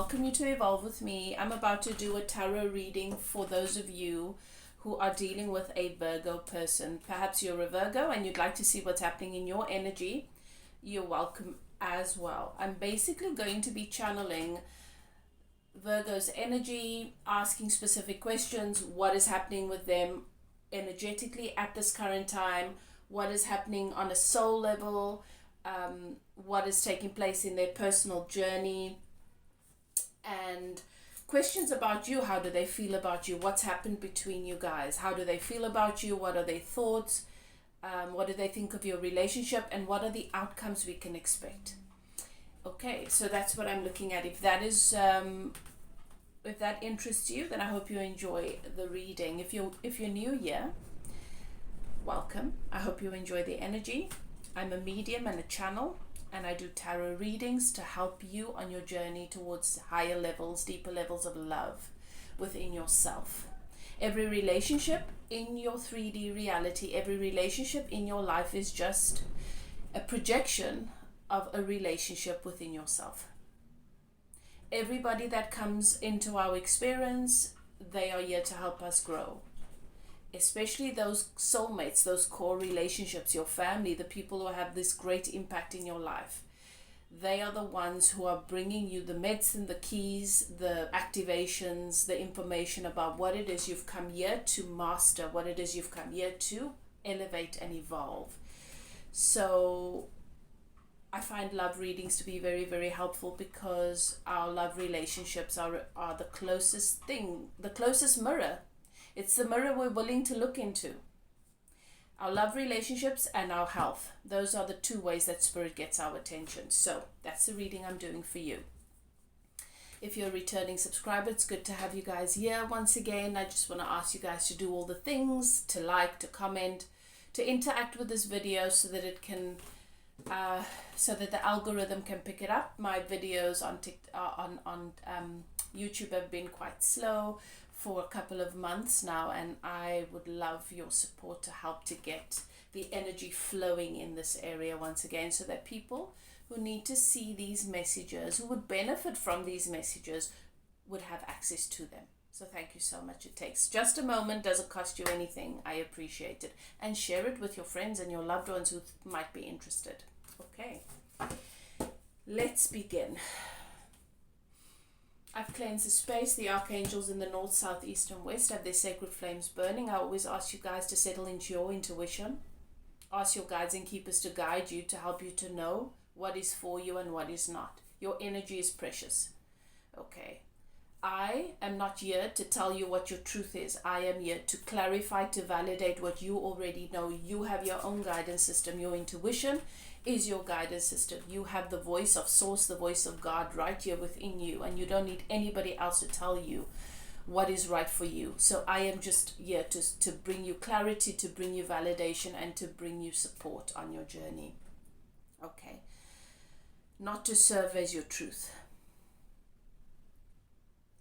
welcome you to Evolve with me. I'm about to do a tarot reading for those of you who are dealing with a Virgo person. Perhaps you're a Virgo and you'd like to see what's happening in your energy. You're welcome as well. I'm basically going to be channeling Virgo's energy, asking specific questions. What is happening with them energetically at this current time? What is happening on a soul level? What is taking place in their personal journey? And questions about you. How do they feel about you? What's happened between you guys? How do they feel about you? What are their thoughts? What do they think of your relationship? And what are the outcomes we can expect? Okay, so that's what I'm looking at. If that is if that interests you, then I hope you enjoy the reading. If you're new here, welcome. I hope you enjoy the energy. I'm a medium and a channel, and I do tarot readings to help you on your journey towards higher levels, deeper levels of love within yourself. Every relationship in your 3D reality, every relationship in your life is just a projection of a relationship within yourself. Everybody that comes into our experience, they are here to help us grow. Especially those soulmates, those core relationships, your family, the people who have this great impact in your life. They are the ones who are bringing you the medicine, the keys, the activations, the information about what it is you've come here to master, what it is you've come here to elevate and evolve. So I find love readings to be very, very helpful because our love relationships are the closest thing, the closest mirror. It's the mirror we're willing to look into. Our love relationships and our health. Those are the two ways that spirit gets our attention. So that's the reading I'm doing for you. If you're a returning subscriber, it's good to have you guys here once again. I just want to ask you guys to do all the things, to like, to comment, to interact with this video so that it can, so that the algorithm can pick it up. My videos on YouTube have been quite slow for a couple of months now, and I would love your support to help to get the energy flowing in this area once again, so that people who need to see these messages, who would benefit from these messages, would have access to them. So thank you so much. It takes just a moment, doesn't cost you anything. I appreciate it. And share it with your friends and your loved ones who might be interested. Okay, let's begin. I've cleansed the space. The archangels in the north, south, east, and west have their sacred flames burning. I always ask you guys to settle into your intuition. Ask your guides and keepers to guide you, to help you to know what is for you and what is not. Your energy is precious. Okay. I am not here to tell you what your truth is. I am here to clarify, to validate what you already know. You have your own guidance system. Your intuition is your guidance system. You have the voice of source, the voice of God right here within you, and you don't need anybody else to tell you what is right for you. So I am just here to bring you clarity, to bring you validation, and to bring you support on your journey. Okay. Not to serve as your truth.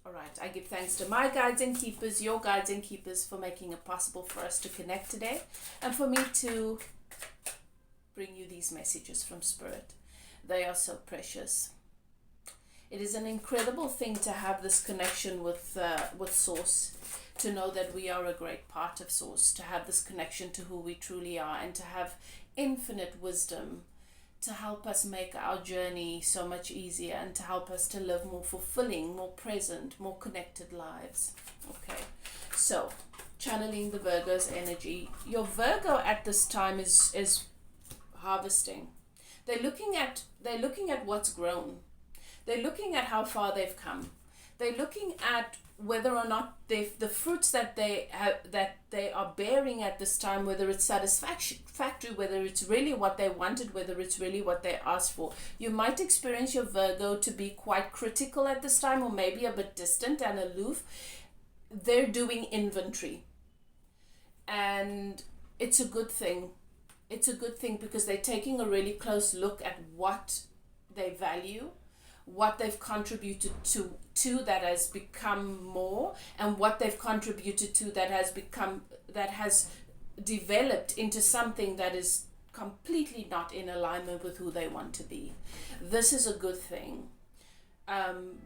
All right, I give thanks to my guides and keepers, your guides and keepers, for making it possible for us to connect today, and for me to bring you these messages from Spirit. They are so precious. It is an incredible thing to have this connection with Source, to know that we are a great part of Source, to have this connection to who we truly are, and to have infinite wisdom to help us make our journey so much easier, and to help us to live more fulfilling, more present, more connected lives. Okay, so channeling the Virgo's energy. Your Virgo at this time is harvesting. They're looking at what's grown. They're looking at how far they've come. They're looking at whether or not the fruits that they are bearing at this time, whether it's satisfactory, whether it's really what they wanted, whether it's really what they asked for. You might experience your Virgo to be quite critical at this time, or maybe a bit distant and aloof. They're doing inventory, and it's a good thing. It's a good thing because they're taking a really close look at what they value, what they've contributed to that has become more, and what they've contributed to that has developed into something that is completely not in alignment with who they want to be. This is a good thing.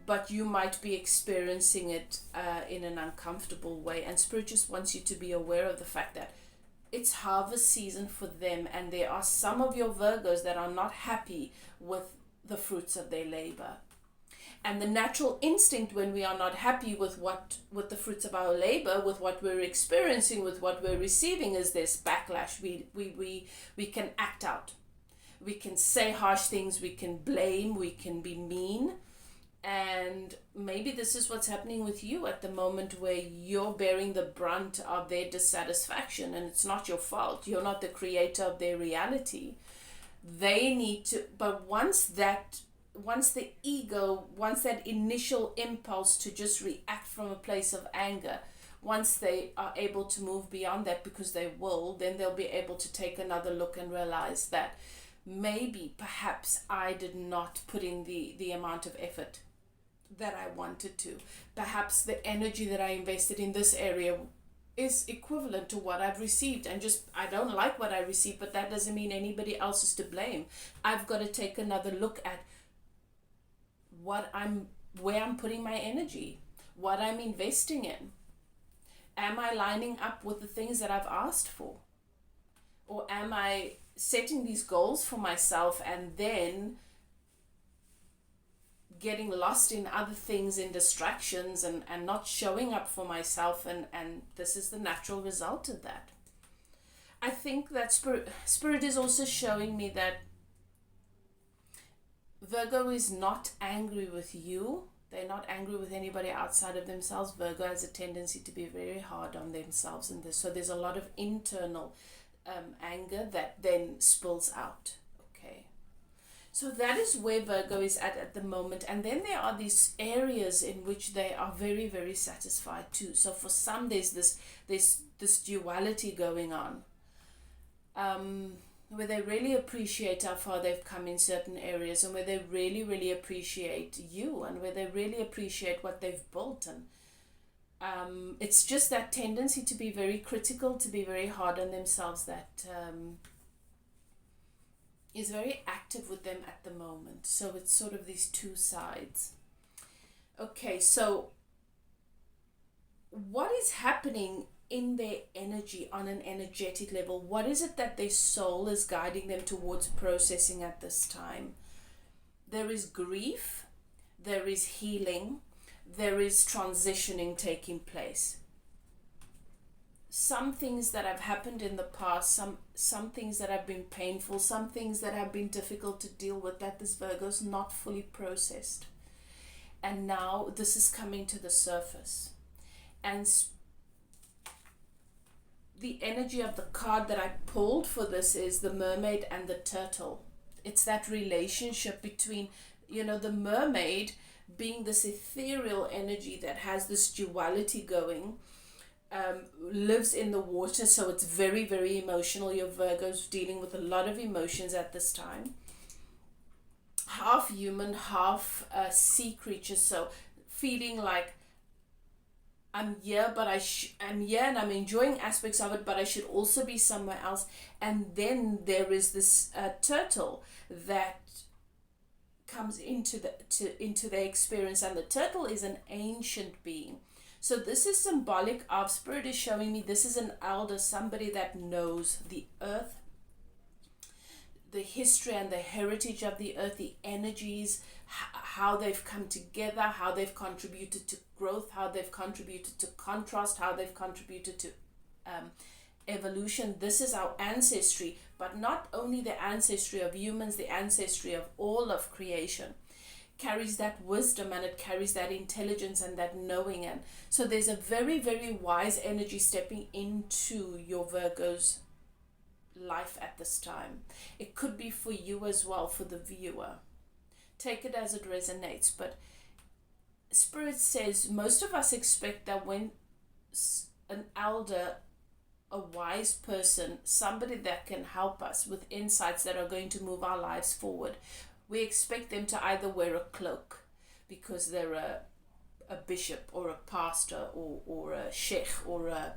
but you might be experiencing it in an uncomfortable way. And Spirit just wants you to be aware of the fact that it's harvest season for them, and there are some of your Virgos that are not happy with the fruits of their labor. And the natural instinct when we are not happy with the fruits of our labor, with what we're experiencing, with what we're receiving, is this backlash. We can act out. We can say harsh things, we can blame, we can be mean. And maybe this is what's happening with you at the moment, where you're bearing the brunt of their dissatisfaction, and it's not your fault. You're not the creator of their reality. They need to, but once that initial impulse to just react from a place of anger, once they are able to move beyond that, because they will, then they'll be able to take another look and realize that perhaps I did not put in the amount of effort that I wanted to. Perhaps the energy that I invested in this area is equivalent to what I've received, and just I don't like what I received, but that doesn't mean anybody else is to blame. I've got to take another look at where I'm putting my energy, what I'm investing in. Am I lining up with the things that I've asked for? Or am I setting these goals for myself and then getting lost in other things, in distractions, and not showing up for myself, and this is the natural result of that. I think that spirit is also showing me that Virgo is not angry with you. They're not angry with anybody outside of themselves. Virgo has a tendency to be very hard on themselves, and so there's a lot of internal anger that then spills out. Okay, so that is where Virgo is at the moment. And then there are these areas in which they are very, very satisfied too. So for some, there's this duality going on, where they really appreciate how far they've come in certain areas, and where they really, really appreciate you, and where they really appreciate what they've built. And it's just that tendency to be very critical, to be very hard on themselves, that is very active with them at the moment. So it's sort of these two sides. Okay, so what is happening in their energy on an energetic level? What is it that their soul is guiding them towards processing at this time? There is grief, there is healing, there is transitioning taking place. Some things that have happened in the past, some things that have been painful, some things that have been difficult to deal with, that this Virgo's not fully processed. And now this is coming to the surface. And the energy of the card that I pulled for this is the mermaid and the turtle. It's that relationship between, the mermaid being this ethereal energy that has this duality going, lives in the water, so it's very, very emotional. Your Virgo's dealing with a lot of emotions at this time. Half human, half sea creature, so feeling like I'm here, but I'm here and I'm enjoying aspects of it, but I should also be somewhere else. And then there is this turtle that comes into their experience, and the turtle is an ancient being. So this is symbolic of, spirit is showing me this is an elder, somebody that knows the earth, the history and the heritage of the earth, the energies, how they've come together, how they've contributed to growth, how they've contributed to contrast, how they've contributed to evolution. This is our ancestry, but not only the ancestry of humans, the ancestry of all of creation carries that wisdom, and it carries that intelligence and that knowing. And so there's a very, very wise energy stepping into your Virgo's life at this time. It could be for you as well, for the viewer. Take it as it resonates. But Spirit says most of us expect that when an elder, a wise person, somebody that can help us with insights that are going to move our lives forward, we expect them to either wear a cloak because they're a bishop or a pastor or a sheikh or a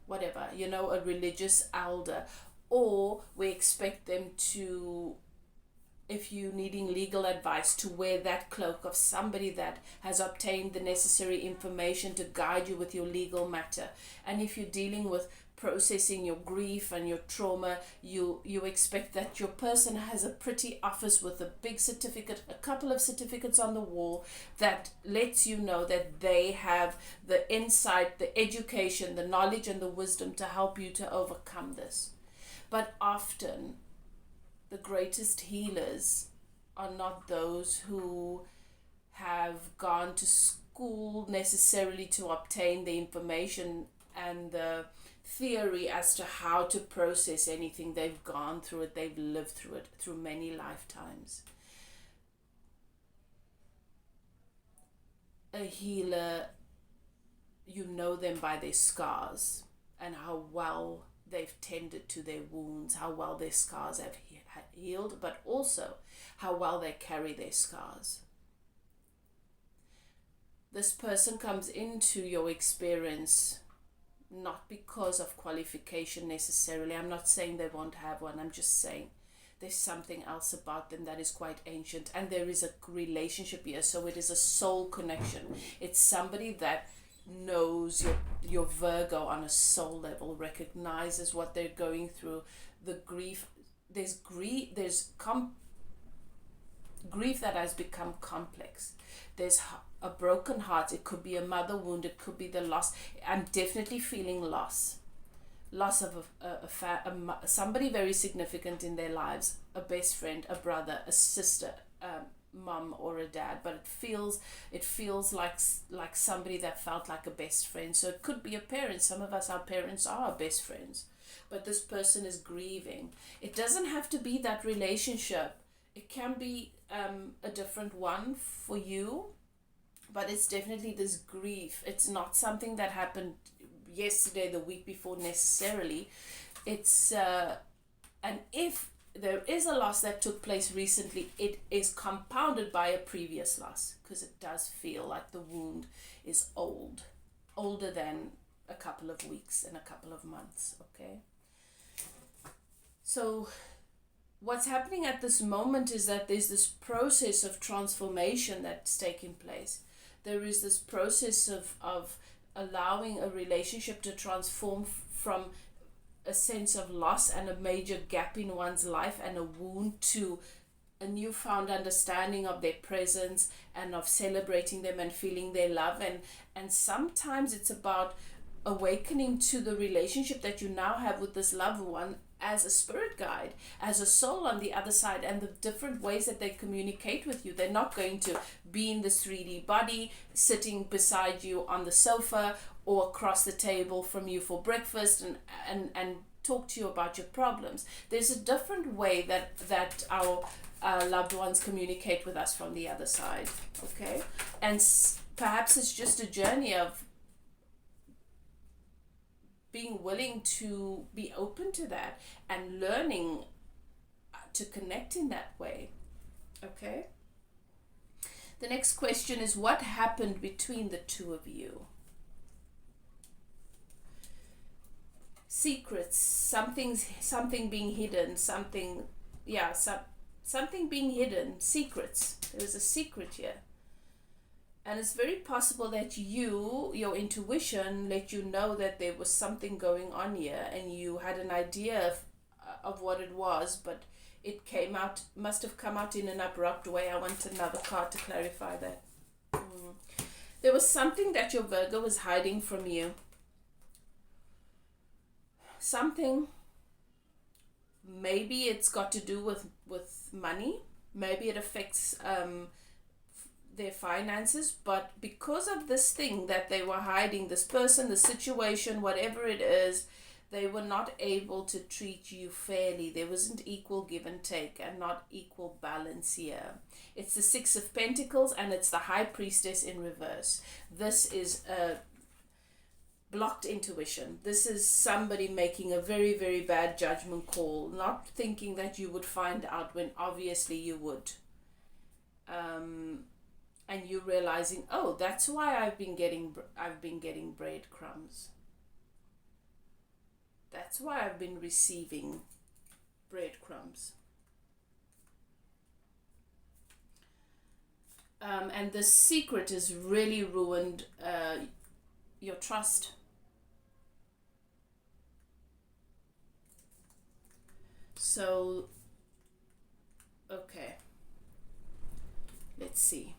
whatever, a religious elder, or we expect them to if you're needing legal advice, to wear that cloak of somebody that has obtained the necessary information to guide you with your legal matter. And if you're dealing with processing your grief and your trauma, you expect that your person has a pretty office with a big certificate, a couple of certificates on the wall that lets you know that they have the insight, the education, the knowledge and the wisdom to help you to overcome this. But often the greatest healers are not those who have gone to school necessarily to obtain the information and the theory as to how to process anything. They've gone through it, they've lived through it through many lifetimes. A healer, you know them by their scars and how well they've tended to their wounds, how well their scars have healed, but also how well they carry their scars. This person comes into your experience not because of qualification necessarily. I'm not saying they won't have one. I'm just saying there's something else about them that is quite ancient, and there is a relationship here. So it is a soul connection. It's somebody that knows your Virgo on a soul level, recognizes what they're going through, the grief. There's grief that has become complex. There's a broken heart. It could be a mother wound. It could be the loss. I'm definitely feeling loss of somebody very significant in their lives, a best friend, a brother, a sister, mum or a dad. But it feels like somebody that felt like a best friend. So it could be a parent. Some of us, our parents are our best friends, but this person is grieving. It doesn't have to be that relationship. It can be a different one for you, but it's definitely this grief. It's not something that happened yesterday, the week before necessarily. It's and if there is a loss that took place recently, it is compounded by a previous loss, because it does feel like the wound is older than a couple of weeks and a couple of months. Okay, so what's happening at this moment is that there's this process of transformation that's taking place. There is this process of allowing a relationship to transform from a sense of loss and a major gap in one's life and a wound to a newfound understanding of their presence and of celebrating them and feeling their love. And sometimes it's about awakening to the relationship that you now have with this loved one as a spirit guide, as a soul on the other side, and the different ways that they communicate with you. They're not going to be in this 3D body sitting beside you on the sofa or across the table from you for breakfast and talk to you about your problems. There's a different way that our loved ones communicate with us from the other side. Okay, and perhaps it's just a journey of being willing to be open to that and learning to connect in that way. Okay. The next question is, what happened between the two of you? Secrets, something being hidden, something being hidden, secrets. There was a secret here. And it's very possible that your intuition let you know that there was something going on here, and you had an idea of what it was, but it must have come out in an abrupt way. I want another card to clarify that. There was something that your Virgo was hiding from you. Something, maybe it's got to do with money. Maybe it affects their finances, but because of this thing that they were hiding, this person, the situation, whatever it is, they were not able to treat you fairly. There wasn't equal give and take and not equal balance here. It's the Six of Pentacles and it's the High Priestess in reverse. This is a blocked intuition. This is somebody making a very, very bad judgment call, not thinking that you would find out when obviously you would. And you realizing, oh, that's why I've been getting breadcrumbs. That's why I've been receiving breadcrumbs. And this secret has really ruined your trust. So, okay, let's see.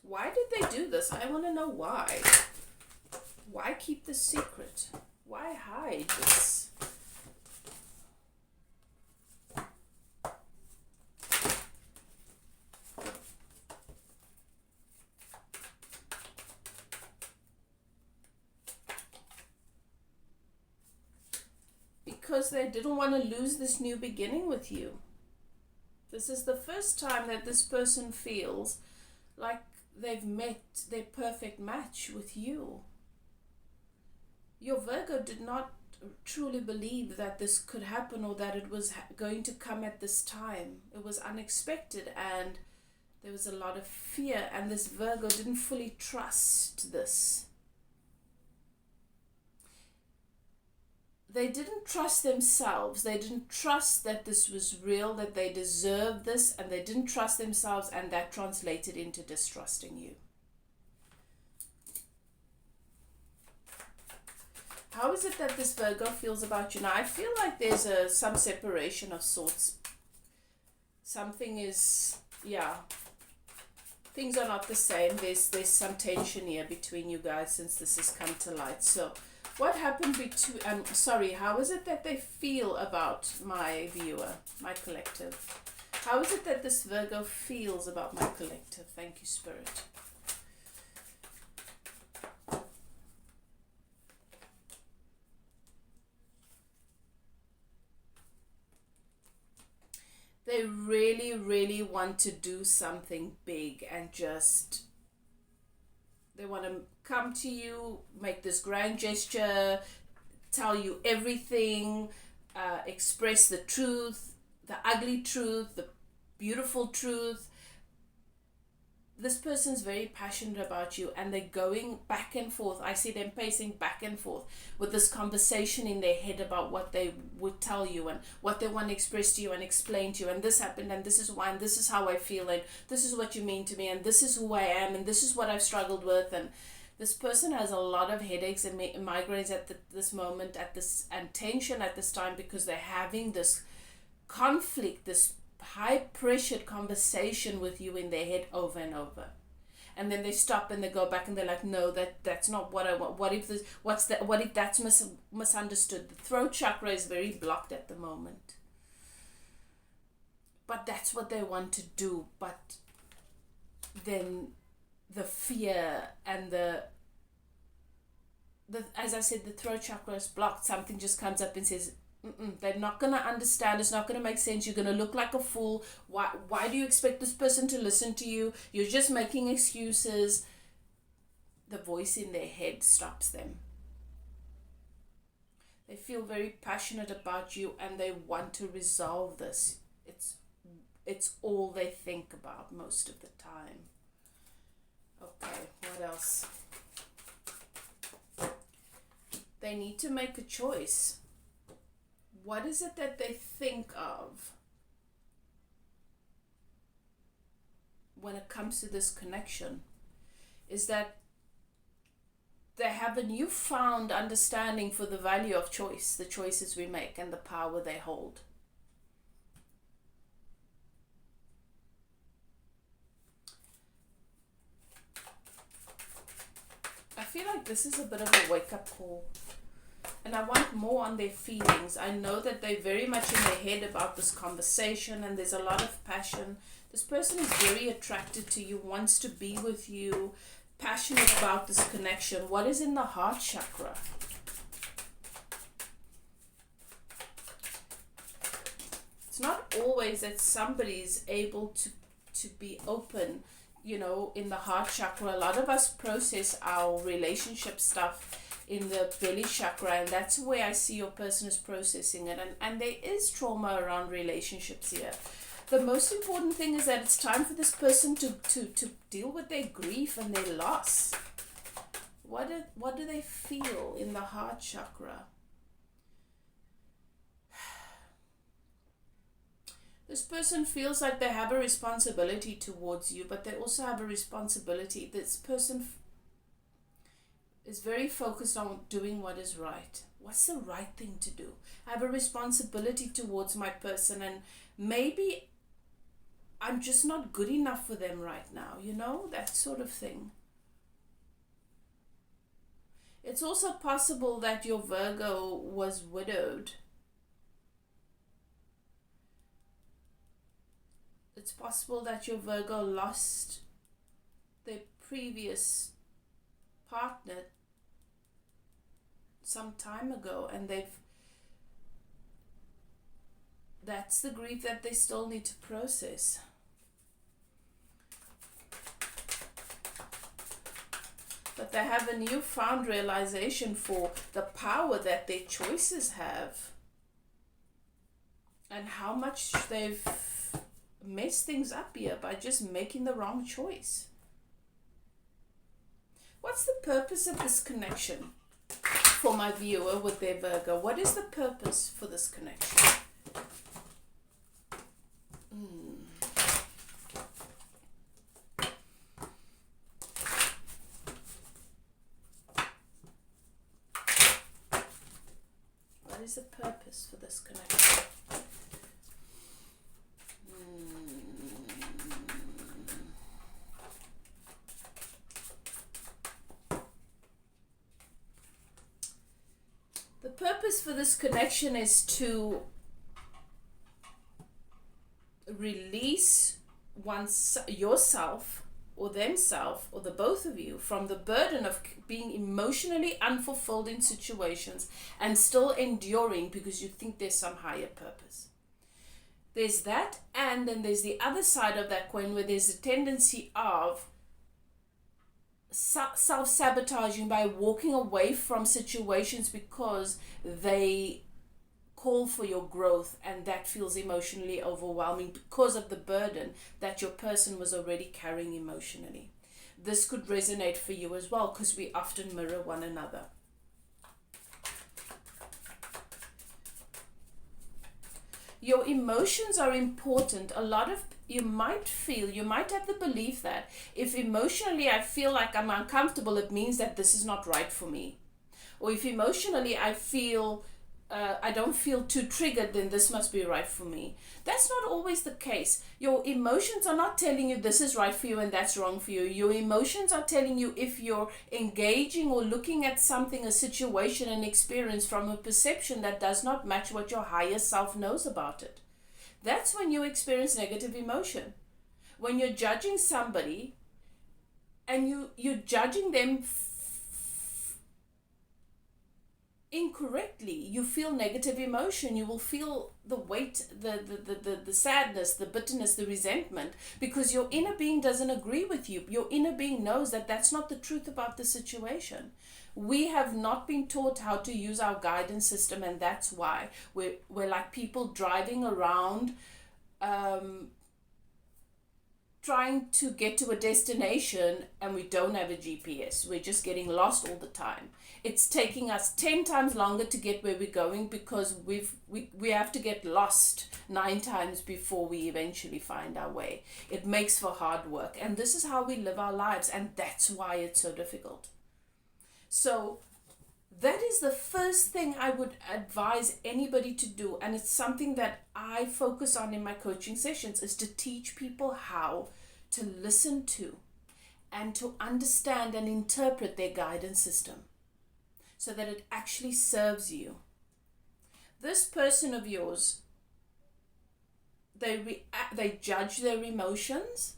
Why did they do this? I want to know why. Why keep the secret? Why hide this? Because they didn't want to lose this new beginning with you. This is the first time that this person feels like they've met their perfect match with you. Your Virgo did not truly believe that this could happen or that it was going to come at this time. It was unexpected and there was a lot of fear, and this Virgo didn't fully trust this. They didn't trust themselves. They didn't trust that this was real, that they deserved this, and they didn't trust themselves, and that translated into distrusting you. How is it that this Virgo feels about you? Now, I feel like there's some separation of sorts. Something is, yeah, things are not the same. There's some tension here between you guys since this has come to light. So, what happened between, how is it that they feel about my viewer, my collective? How is it that this Virgo feels about my collective? Thank you, Spirit. They really, really want to do something big and just, they want to come to you, make this grand gesture, tell you everything, express the truth, the ugly truth, the beautiful truth. This person's very passionate about you, and they're going back and forth. I see them pacing back and forth with this conversation in their head about what they would tell you and what they want to express to you and explain to you. And this happened, and this is why, and this is how I feel, and this is what you mean to me, and this is who I am, and this is what I've struggled with. And this person has a lot of headaches and migraines at this moment, and tension at this time, because they're having this conflict, this high-pressured conversation with you in their head over and over. And then they stop and they go back and they're like, no, that's not what I want. What if that's misunderstood? The throat chakra is very blocked at the moment. But that's what they want to do. But then the fear and the as I said, the throat chakra is blocked. Something just comes up and says, they're not going to understand. It's not going to make sense. You're going to look like a fool. Why do you expect this person to listen to you? You're just making excuses. The voice in their head stops them. They feel very passionate about you and they want to resolve this. It's all they think about most of the time. Okay, what else? They need to make a choice. What is it that they think of when it comes to this connection? Is that they have a newfound understanding for the value of choice, the choices we make, and the power they hold. I feel like this is a bit of a wake-up call. And I want more on their feelings. I know that they're very much in their head about this conversation, and there's a lot of passion. This person is very attracted to you, wants to be with you, passionate about this connection. What is in the heart chakra? It's not always that somebody's able to be open, you know, in the heart chakra. A lot of us process our relationship stuff in the belly chakra, and that's where I see your person is processing it. And there is trauma around relationships here. The most important thing is that it's time for this person to deal with their grief and their loss. What do they feel in the heart chakra? This person feels like they have a responsibility towards you, but they also have a responsibility. This person is very focused on doing what is right. What's the right thing to do? I have a responsibility towards my person, and maybe I'm just not good enough for them right now, you know, that sort of thing. It's also possible that your Virgo was widowed. It's possible that your Virgo lost their previous partner some time ago, and that's the grief that they still need to process. But they have a newfound realization for the power that their choices have, and how much they've messed things up here by just making the wrong choice. What's the purpose of this connection for my viewer with their Virgo? What is the purpose for this connection? What is the purpose for this connection? The purpose for this connection is to release yourself or themselves or the both of you from the burden of being emotionally unfulfilled in situations and still enduring because you think there's some higher purpose. There's that, and then there's the other side of that coin where there's a tendency of self-sabotaging by walking away from situations because they call for your growth, and that feels emotionally overwhelming because of the burden that your person was already carrying emotionally. This could resonate for you as well because we often mirror one another. Your emotions are important. You might have the belief that if emotionally I feel like I'm uncomfortable, it means that this is not right for me. Or if emotionally I feel I don't feel too triggered, then this must be right for me. That's not always the case. Your emotions are not telling you this is right for you and that's wrong for you. Your emotions are telling you if you're engaging or looking at something, a situation, an experience from a perception that does not match what your higher self knows about it. That's when you experience negative emotion. When you're judging somebody and you're judging them incorrectly, you feel negative emotion. You will feel the weight, the sadness, the bitterness, the resentment, because your inner being doesn't agree with you. Your inner being knows that that's not the truth about the situation. We have not been taught how to use our guidance system, and that's why we're like people driving around trying to get to a destination, and we don't have a GPS. We're just getting lost all the time. It's taking us 10 times longer to get where we're going because we have to get lost 9 times before we eventually find our way. It makes for hard work, and this is how we live our lives, and that's why it's so difficult. So that is the first thing I would advise anybody to do, and it's something that I focus on in my coaching sessions, is to teach people how to listen to and to understand and interpret their guidance system so that it actually serves you. This person of yours, they judge their emotions,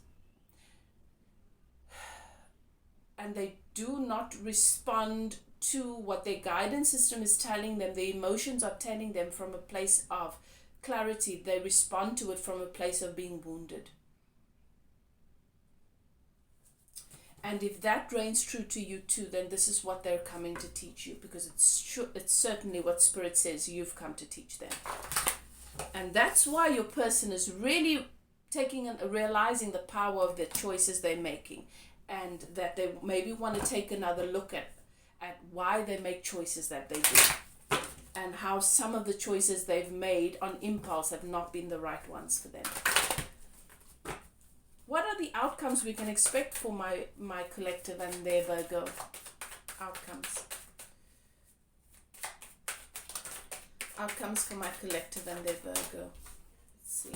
and they do not respond to what their guidance system is telling them. The emotions are telling them from a place of clarity. They respond to it from a place of being wounded. And if that reigns true to you too, then this is what they're coming to teach you, because it's certainly what Spirit says you've come to teach them. And that's why your person is really taking and realizing the power of the choices they're making, and that they maybe want to take another look at why they make choices that they do. and how some of the choices they've made on impulse have not been the right ones for them. What are the outcomes we can expect for my collective and their Virgo outcomes? Outcomes for my collective and their Virgo. Let's see.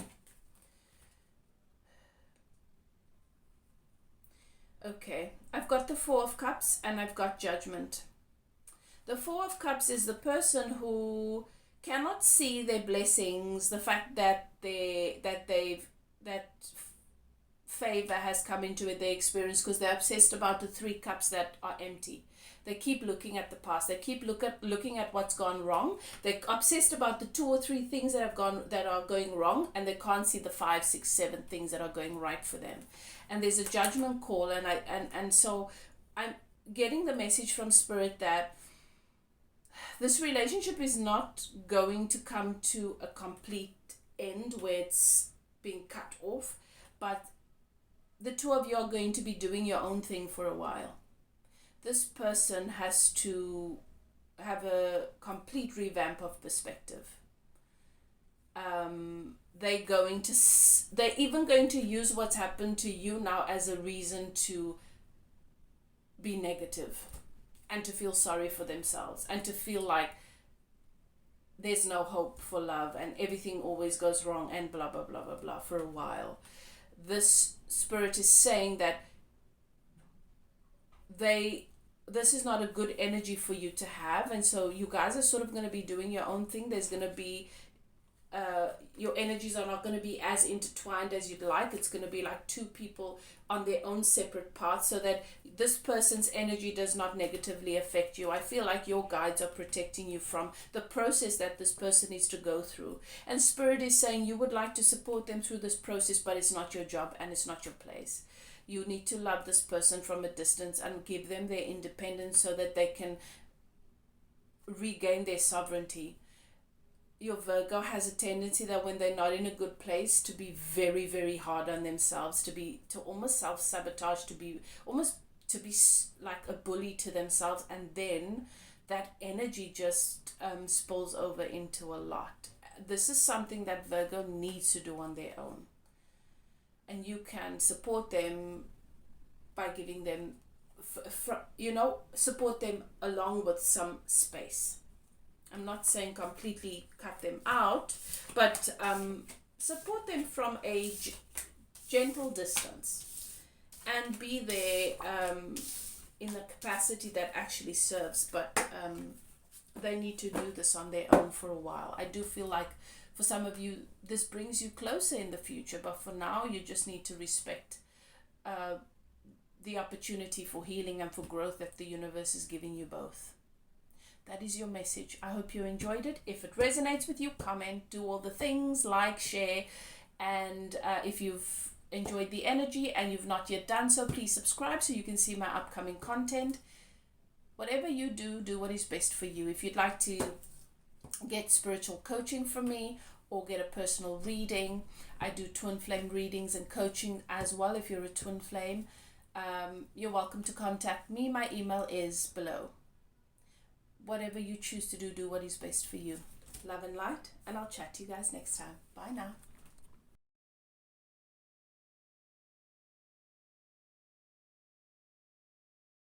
Okay, I've got the Four of Cups and I've got Judgment. The Four of Cups is the person who cannot see their blessings, the fact that that favor has come into their experience, because they're obsessed about the 3 cups that are empty. They keep looking at the past. They keep looking at what's gone wrong. They're obsessed about the 2 or 3 things that are going wrong, and they can't see the 5, 6, 7 things that are going right for them. And there's a judgment call, and so I'm getting the message from Spirit that this relationship is not going to come to a complete end where it's being cut off, but the 2 of you are going to be doing your own thing for a while. This person has to have a complete revamp of perspective. They're even going to use what's happened to you now as a reason to be negative and to feel sorry for themselves and to feel like there's no hope for love and everything always goes wrong and blah, blah, blah, blah, blah for a while. This Spirit is saying that this is not a good energy for you to have, and so you guys are sort of going to be doing your own thing. There's going to be your energies are not going to be as intertwined as you'd like. It's going to be like 2 people on their own separate paths, so that this person's energy does not negatively affect you. I feel like your guides are protecting you from the process that this person needs to go through. And Spirit is saying you would like to support them through this process, but it's not your job and it's not your place. You need to love this person from a distance and give them their independence so that they can regain their sovereignty. Your Virgo has a tendency that when they're not in a good place to be very, very hard on themselves, to almost self-sabotage, to be like a bully to themselves, and then that energy just spills over into a lot. This is something that Virgo needs to do on their own. And you can support them by giving them, support them along with some space. I'm not saying completely cut them out, but support them from a gentle distance and be there in a capacity that actually serves. But they need to do this on their own for a while. I do feel like for some of you, this brings you closer in the future, but for now, you just need to respect the opportunity for healing and for growth that the universe is giving you both. That is your message. I hope you enjoyed it. If it resonates with you, comment, do all the things, like, share, and if you've enjoyed the energy and you've not yet done so, please subscribe so you can see my upcoming content. Whatever you do, do what is best for you. If you'd like to get spiritual coaching from me or get a personal reading, I do twin flame readings and coaching as well. If you're a twin flame, you're welcome to contact me. My email is below. Whatever you choose to do, do what is best for you. Love and light, and I'll chat to you guys next time. Bye now.